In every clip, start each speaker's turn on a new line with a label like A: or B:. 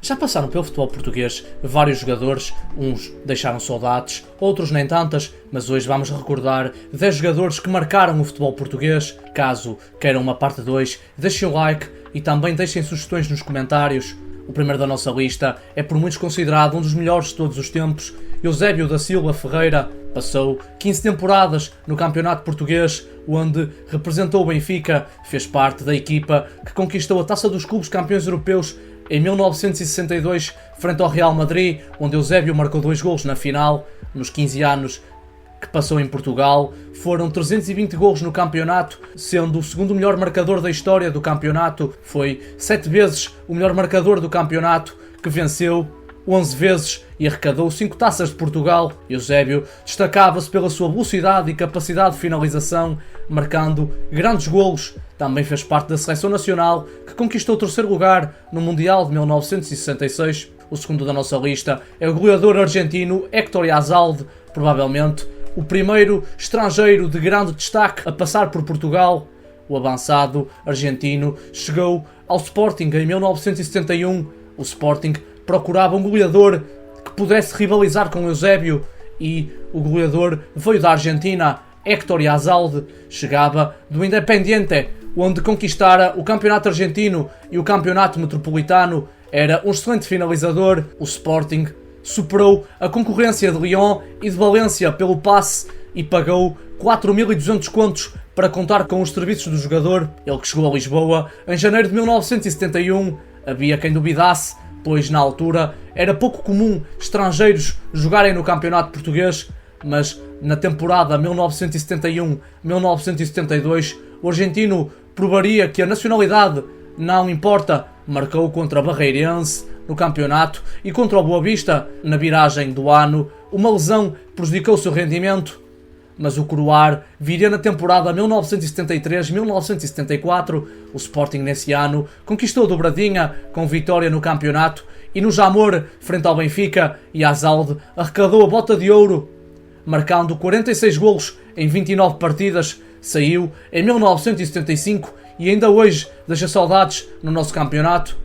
A: Já passaram pelo futebol português vários jogadores, uns deixaram saudades, outros nem tantas, mas hoje vamos recordar 10 jogadores que marcaram o futebol português. Caso queiram uma parte 2, deixem o like e também deixem sugestões nos comentários. O primeiro da nossa lista é por muitos considerado um dos melhores de todos os tempos. Eusébio da Silva Ferreira passou 15 temporadas no Campeonato Português, onde representou o Benfica, fez parte da equipa que conquistou a Taça dos Clubes Campeões Europeus em 1962, frente ao Real Madrid, onde Eusébio marcou 2 golos na final. Nos 15 anos que passou em Portugal, foram 320 golos no campeonato, sendo o segundo melhor marcador da história do campeonato. Foi 7 vezes o melhor marcador do campeonato, que venceu 11 vezes e arrecadou 5 taças de Portugal. Eusébio destacava-se pela sua velocidade e capacidade de finalização, marcando grandes golos. Também fez parte da seleção nacional, que conquistou o 3º lugar no Mundial de 1966. O segundo da nossa lista é o goleador argentino Héctor Yazalde, provavelmente o primeiro estrangeiro de grande destaque a passar por Portugal. O avançado argentino chegou ao Sporting em 1971. O Sporting procurava um goleador que pudesse rivalizar com Eusébio e o goleador veio da Argentina. Héctor Yazalde chegava do Independiente, onde conquistara o campeonato argentino e o campeonato metropolitano. Era um excelente finalizador. O Sporting superou a concorrência de Lyon e de Valência pelo passe e pagou 4.200 contos para contar com os serviços do jogador. Ele que chegou a Lisboa em janeiro de 1971. Havia quem duvidasse, pois na altura era pouco comum estrangeiros jogarem no campeonato português, mas na temporada 1971-1972 o argentino provaria que a nacionalidade não importa. Marcou contra a Barreirense no campeonato e contra o Boa Vista na viragem do ano. Uma lesão prejudicou o seu rendimento, mas o coroar viria na temporada 1973-1974. O Sporting nesse ano conquistou a dobradinha com vitória no campeonato e no Jamor, frente ao Benfica, Yazalde arrecadou a bota de ouro, marcando 46 golos em 29 partidas. Saiu em 1975 e ainda hoje deixa saudades no nosso campeonato.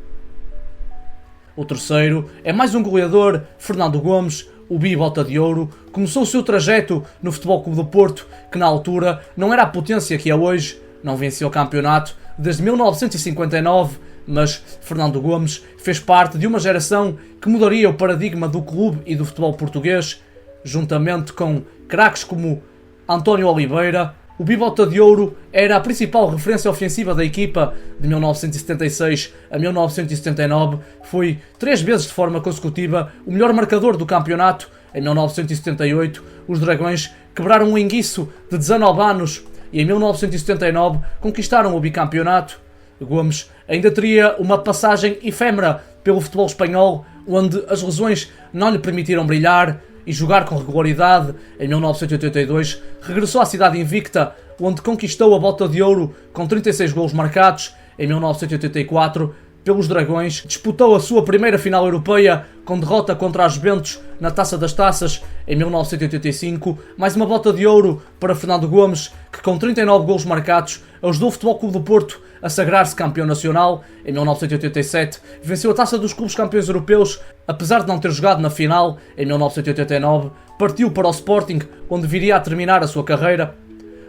A: O terceiro é mais um goleador, Fernando Gomes, o Bota de Ouro. Começou o seu trajeto no Futebol Clube do Porto, que na altura não era a potência que é hoje. Não venceu o campeonato desde 1959, mas Fernando Gomes fez parte de uma geração que mudaria o paradigma do clube e do futebol português, juntamente com craques como António Oliveira. O Bota de Ouro era a principal referência ofensiva da equipa de 1976 a 1979. Foi 3 vezes de forma consecutiva o melhor marcador do campeonato. Em 1978, os Dragões quebraram um enguiço de 19 anos e em 1979 conquistaram o bicampeonato. Gomes ainda teria uma passagem efêmera pelo futebol espanhol, onde as lesões não lhe permitiram brilhar e jogar com regularidade. Em 1982 regressou à cidade invicta, onde conquistou a Bota de Ouro com 36 golos marcados. Em 1984, pelos Dragões, disputou a sua primeira final europeia com derrota contra a Juventus na Taça das Taças. Em 1985, mais uma Bota de Ouro para Fernando Gomes, que com 39 golos marcados ajudou o Futebol Clube do Porto a sagrar-se campeão nacional. Em 1987 venceu a Taça dos Clubes Campeões Europeus, apesar de não ter jogado na final. Em 1989 partiu para o Sporting, onde viria a terminar a sua carreira.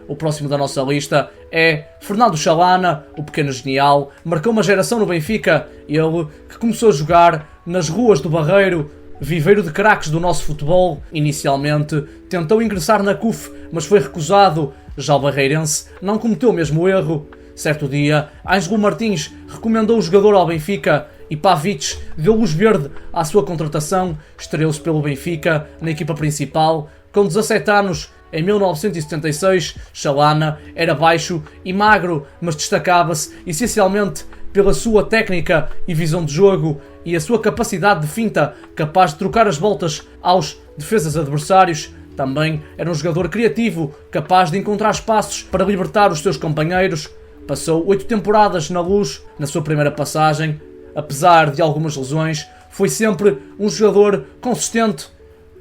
A: O próximo da nossa lista é Fernando Chalana, o pequeno genial. Marcou uma geração no Benfica, ele que começou a jogar nas ruas do Barreiro, viveiro de craques do nosso futebol. Inicialmente tentou ingressar na CUF, mas foi recusado. Já o Barreirense não cometeu o mesmo erro. Certo dia, Ângelo Martins recomendou o jogador ao Benfica e Pavic deu luz verde à sua contratação. Estreou-se pelo Benfica na equipa principal. Com 17 anos, em 1976, Chalana era baixo e magro, mas destacava-se essencialmente pela sua técnica e visão de jogo e a sua capacidade de finta, capaz de trocar as voltas aos defesas adversários. Também era um jogador criativo, capaz de encontrar espaços para libertar os seus companheiros. Passou 8 temporadas na Luz. Na sua primeira passagem, apesar de algumas lesões, foi sempre um jogador consistente.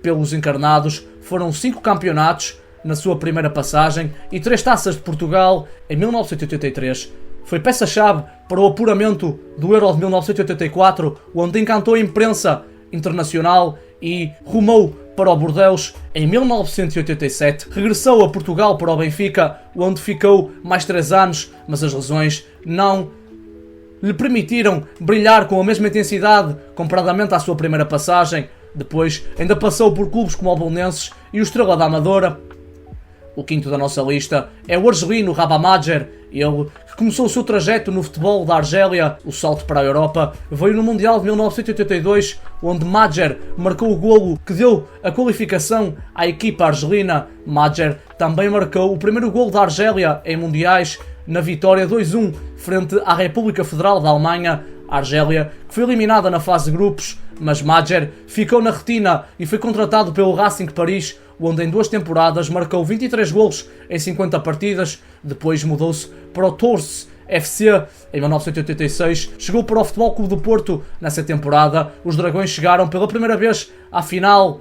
A: Pelos encarnados, foram 5 campeonatos na sua primeira passagem e 3 taças de Portugal. Em 1983, foi peça-chave para o apuramento do Euro de 1984, onde encantou a imprensa internacional e rumou para o Bordeaux em 1987. Regressou a Portugal para o Benfica, onde ficou mais 3 anos, mas as lesões não lhe permitiram brilhar com a mesma intensidade comparadamente à sua primeira passagem. Depois ainda passou por clubes como o Belenenses e o Estrela da Amadora. O quinto da nossa lista é o argelino Rabah Madjer, ele que começou o seu trajeto no futebol da Argélia. O salto para a Europa veio no Mundial de 1982, onde Madjer marcou o golo que deu a qualificação à equipa argelina. Madjer também marcou o primeiro golo da Argélia em mundiais, na vitória 2-1 frente à República Federal da Alemanha. A Argélia, que foi eliminada na fase de grupos, mas Madjer ficou na retina e foi contratado pelo Racing Paris, onde em 2 temporadas marcou 23 golos em 50 partidas. Depois mudou-se para o Tours FC em 1986, chegou para o Futebol Clube do Porto. Nessa temporada, os Dragões chegaram pela primeira vez à final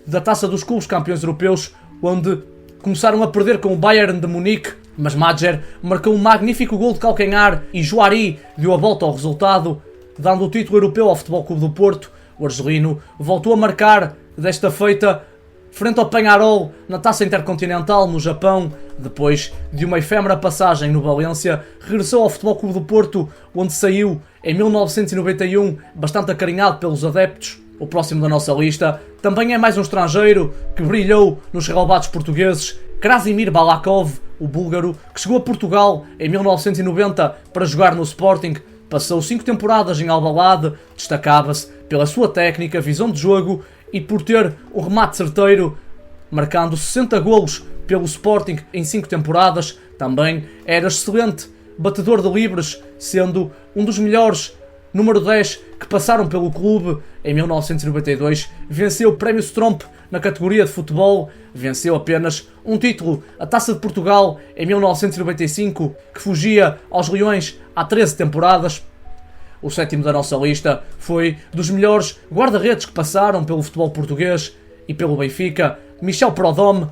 A: da Taça dos Clubes Campeões Europeus, onde começaram a perder com o Bayern de Munique, mas Madjer marcou um magnífico gol de calcanhar e Juari deu a volta ao resultado, dando o título europeu ao Futebol Clube do Porto. O argelino voltou a marcar desta feita frente ao Peñarol na Taça Intercontinental no Japão. Depois de uma efêmera passagem no Valência, regressou ao Futebol Clube do Porto, onde saiu em 1991, bastante acarinhado pelos adeptos. O próximo da nossa lista também é mais um estrangeiro que brilhou nos relevados portugueses, Krasimir Balakov, o búlgaro, que chegou a Portugal em 1990 para jogar no Sporting. Passou 5 temporadas em Alvalade, destacava-se pela sua técnica, visão de jogo e por ter um remate certeiro, marcando 60 golos pelo Sporting em 5 temporadas. Também era excelente batedor de livres, sendo um dos melhores número 10 que passaram pelo clube. Em 1992 venceu o Prémio Stromp na categoria de futebol, venceu apenas um título, a Taça de Portugal, em 1995, que fugia aos Leões há 13 temporadas. O sétimo da nossa lista foi dos melhores guarda-redes que passaram pelo futebol português e pelo Benfica, Michel Prudhomme.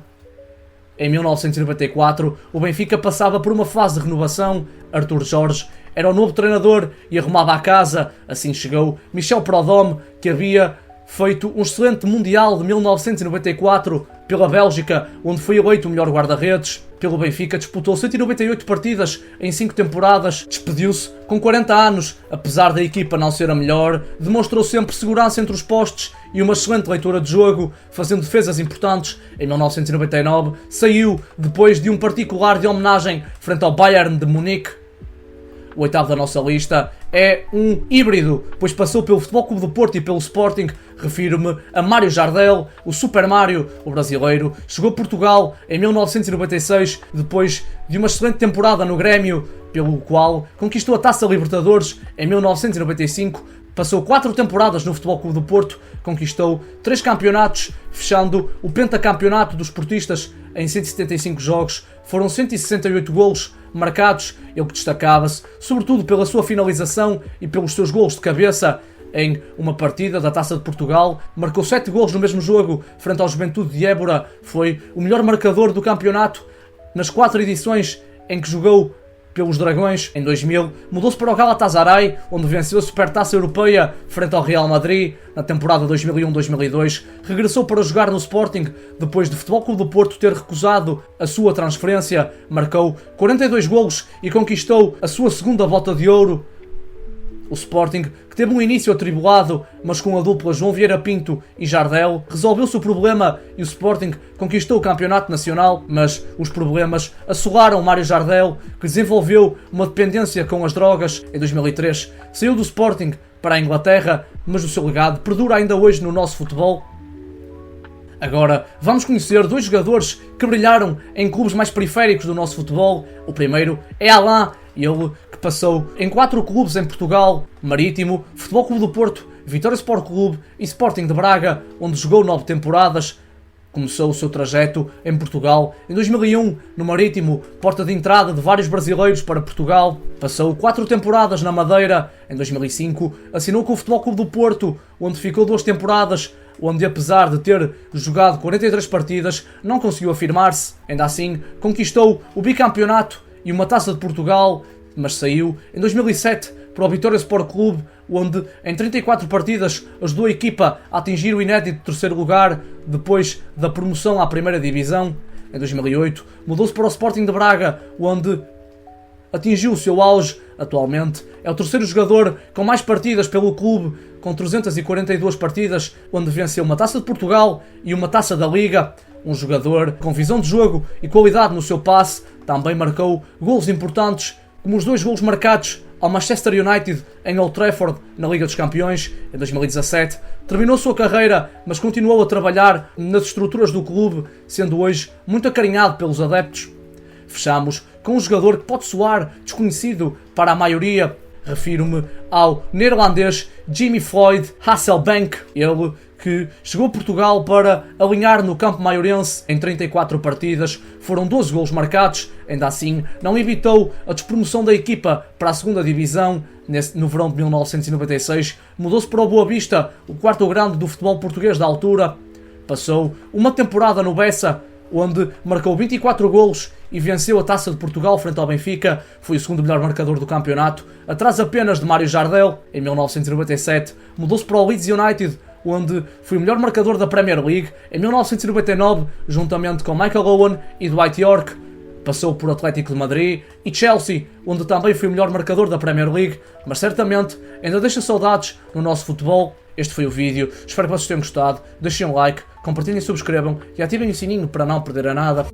A: Em 1994, o Benfica passava por uma fase de renovação. Artur Jorge era o novo treinador e arrumava a casa. Assim chegou Michel Prudhomme, que havia feito um excelente Mundial de 1994 pela Bélgica, onde foi eleito o melhor guarda-redes. Pelo Benfica disputou 198 partidas em 5 temporadas, despediu-se com 40 anos. Apesar da equipa não ser a melhor, demonstrou sempre segurança entre os postes e uma excelente leitura de jogo, fazendo defesas importantes. Em 1999 saiu depois de um particular de homenagem frente ao Bayern de Munique. O oitavo da nossa lista é um híbrido, pois passou pelo Futebol Clube do Porto e pelo Sporting. Refiro-me a Mário Jardel, o Super Mário, o brasileiro. Chegou a Portugal em 1996, depois de uma excelente temporada no Grêmio, pelo qual conquistou a Taça Libertadores em 1995. Passou 4 temporadas no Futebol Clube do Porto, conquistou 3 campeonatos, fechando o pentacampeonato dos portistas em 175 jogos. Foram 168 golos marcados, ele que destacava-se sobretudo pela sua finalização e pelos seus golos de cabeça. Em uma partida da Taça de Portugal, marcou 7 golos no mesmo jogo frente ao Juventude de Évora. Foi o melhor marcador do campeonato nas 4 edições em que jogou pelos Dragões. Em 2000 mudou-se para o Galatasaray, onde venceu a Supertaça Europeia frente ao Real Madrid. Na temporada 2001-2002 regressou para jogar no Sporting, depois do Futebol Clube do Porto ter recusado a sua transferência. Marcou 42 golos e conquistou a sua segunda Bota de Ouro. O Sporting, que teve um início atribulado, mas com a dupla João Vieira Pinto e Jardel, resolveu-se o problema e o Sporting conquistou o campeonato nacional, mas os problemas assolaram Mário Jardel, que desenvolveu uma dependência com as drogas. Em 2003 saiu do Sporting para a Inglaterra, mas o seu legado perdura ainda hoje no nosso futebol. Agora vamos conhecer 2 jogadores que brilharam em clubes mais periféricos do nosso futebol. O primeiro é Alain, ele que passou em 4 clubes em Portugal: Marítimo, Futebol Clube do Porto, Vitória Sport Clube e Sporting de Braga, onde jogou 9 temporadas. Começou o seu trajeto em Portugal em 2001, no Marítimo, porta de entrada de vários brasileiros para Portugal. Passou 4 temporadas na Madeira. Em 2005 assinou com o Futebol Clube do Porto, onde ficou 2 temporadas, onde apesar de ter jogado 43 partidas, não conseguiu afirmar-se. Ainda assim, conquistou o bicampeonato e uma Taça de Portugal, mas saiu em 2007 para o Vitória Sport Clube, onde em 34 partidas ajudou a equipa a atingir o inédito terceiro lugar depois da promoção à primeira divisão. Em 2008 mudou-se para o Sporting de Braga, onde atingiu o seu auge. Atualmente é o terceiro jogador com mais partidas pelo clube, com 342 partidas, onde venceu uma Taça de Portugal e uma Taça da Liga. Um jogador com visão de jogo e qualidade no seu passe, também marcou golos importantes, como os 2 golos marcados ao Manchester United em Old Trafford na Liga dos Campeões em 2017. Terminou sua carreira, mas continuou a trabalhar nas estruturas do clube, sendo hoje muito acarinhado pelos adeptos. Fechamos com um jogador que pode soar desconhecido para a maioria. Refiro-me ao neerlandês Jimmy Floyd Hasselbank, ele que chegou a Portugal para alinhar no campo maiorense em 34 partidas, foram 12 golos marcados, ainda assim não evitou a despromoção da equipa para a segunda divisão. No verão de 1996 mudou-se para o Boa Vista, o quarto grande do futebol português da altura. Passou uma temporada no Bessa, onde marcou 24 golos e venceu a Taça de Portugal frente ao Benfica. Foi o segundo melhor marcador do campeonato, atrás apenas de Mário Jardel. Em 1997 mudou-se para o Leeds United, onde foi o melhor marcador da Premier League. Em 1999, juntamente com Michael Owen e Dwight York, passou por Atlético de Madrid e Chelsea, onde também foi o melhor marcador da Premier League, mas certamente ainda deixa saudades no nosso futebol. Este foi o vídeo, espero que vocês tenham gostado, deixem um like, compartilhem, subscrevam e ativem o sininho para não perderem nada.